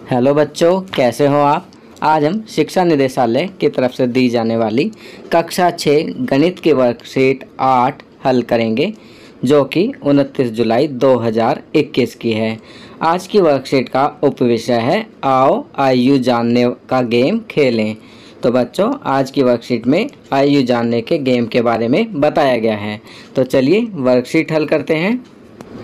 Hello बच्चों, कैसे हो आप। आज हम शिक्षा निदेशालय की तरफ से दी जाने वाली कक्षा 6 गणित की वर्कशीट 8 हल करेंगे, जो कि 29 जुलाई 2021 की है। आज की वर्कशीट का उपविषय है आओ आयु जानने का गेम खेलें। तो बच्चों, आज की वर्कशीट में आयु जानने के गेम के बारे में बताया गया है। तो चलिए वर्कशीट हल करते हैं।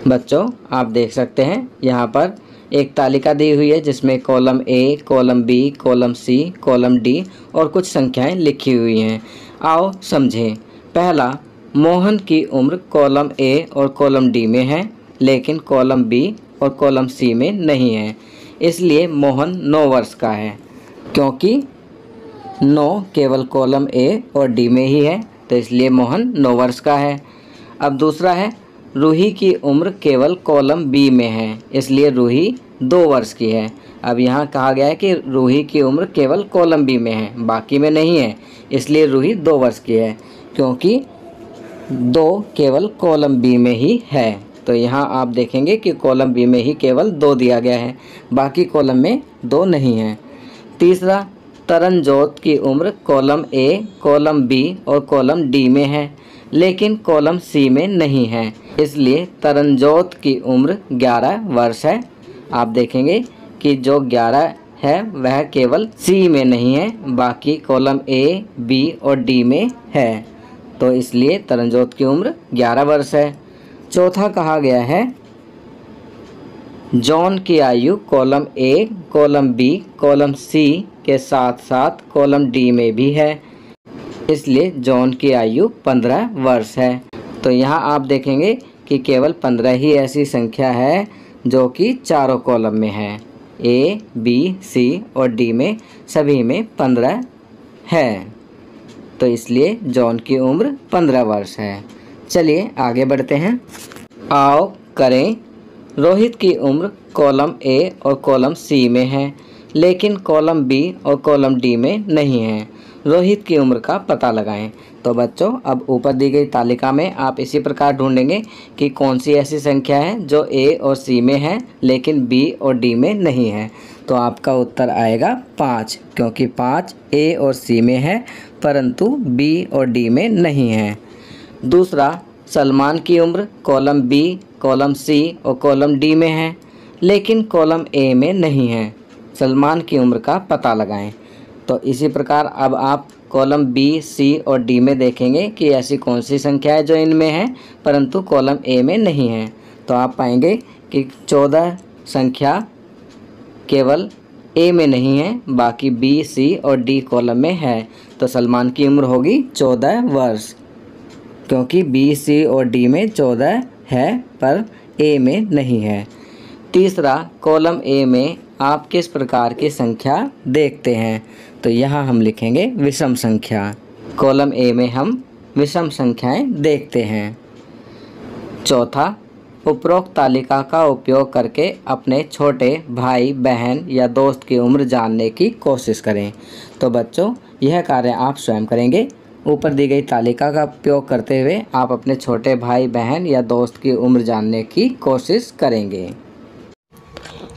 बच्चों, आप देख सकते हैं यहाँ पर एक तालिका दी हुई है जिसमें column A, column B, column C, column D और कुछ संख्याएं लिखी हुई हैं। आओ समझें। पहला, मोहन की उम्र कॉलम ए और कॉलम डी में है, लेकिन कॉलम बी और कॉलम सी में नहीं है। इसलिए मोहन 9 वर्ष का है, क्योंकि 9 केवल कॉलम ए और डी में ही है, तो इसलिए मोहन 9 वर्ष का है। अब दूसरा है, रूही की उम्र केवल कॉलम बी में है, इसलिए रूही 2 वर्ष की है। अब यहाँ कहा गया है कि रूही की उम्र केवल कॉलम बी में है, बाकी में नहीं है, इसलिए रूही 2 वर्ष की है, क्योंकि 2 केवल कॉलम बी में ही है। तो यहाँ आप देखेंगे कि कॉलम बी में ही केवल 2 दिया गया है, बाकी कॉलम में 2 नहीं है। तीसरा, तरनजोत की उम्र कॉलम ए, कॉलम बी और कॉलम डी में है, लेकिन कॉलम सी में नहीं है, इसलिए तरनजोत की उम्र 11 वर्ष है। आप देखेंगे कि जो 11 है वह केवल सी में नहीं है, बाकी कॉलम ए, बी और डी में है, तो इसलिए तरनजोत की उम्र 11 वर्ष है। चौथा कहा गया है, जॉन की आयु column A, column B, column C के साथ साथ कॉलम डी में भी है, इसलिए जॉन की आयु 15 वर्ष है। तो यहाँ आप देखेंगे कि केवल 15 ही ऐसी संख्या है जो कि चारों कॉलम में है। ए, बी, सी और डी में सभी में 15 है, तो इसलिए जॉन की उम्र 15 वर्ष है। चलिए आगे बढ़ते हैं। आओ करें। रोहित की उम्र कॉलम ए और कॉलम सी में है, लेकिन कॉलम बी और कॉलम डी में नहीं है। रोहित की उम्र का पता लगाएं। तो बच्चों, अब ऊपर दी गई तालिका में आप इसी प्रकार ढूंढेंगे कि कौन सी ऐसी संख्या है जो ए और सी में है लेकिन बी और डी में नहीं है। तो आपका उत्तर आएगा 5, क्योंकि 5 ए और सी में है परंतु बी और डी में नहीं है। दूसरा, सलमान की उम्र कॉलम बी, कॉलम सी और कॉलम डी में है, लेकिन कॉलम ए में नहीं है। सलमान की उम्र का पता लगाएं। तो इसी प्रकार अब आप कॉलम बी, सी और डी में देखेंगे कि ऐसी कौन सी संख्या है जो इनमें है परंतु कॉलम ए में नहीं है। तो आप पाएंगे कि 14 संख्या केवल ए में नहीं है, बाकी बी, सी और डी कॉलम में है। तो सलमान की उम्र होगी 14 वर्ष, क्योंकि बी, सी और डी में 14 है पर ए में नहीं है। तीसरा, कॉलम ए में आप किस प्रकार की संख्या देखते हैं। तो यहाँ हम लिखेंगे विषम संख्या। कॉलम ए में हम विषम संख्याएं देखते हैं। चौथा, उपरोक्त तालिका का उपयोग करके अपने छोटे भाई, बहन या दोस्त की उम्र जानने की कोशिश करें। तो बच्चों, यह कार्य आप स्वयं करेंगे। ऊपर दी गई तालिका का उपयोग करते हुए आप अपने छोटे भाई, बहन या दोस्त की उम्र जानने की कोशिश करेंगे।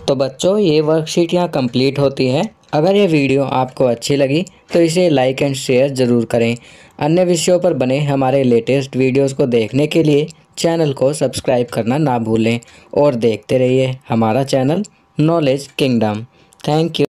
तो बच्चों, ये वर्कशीट यहाँ कंप्लीट होती है। अगर ये वीडियो आपको अच्छी लगी तो इसे लाइक एंड शेयर ज़रूर करें। अन्य विषयों पर बने हमारे लेटेस्ट वीडियोस को देखने के लिए चैनल को सब्सक्राइब करना ना भूलें और देखते रहिए हमारा channel knowledge kingdom. Thank you.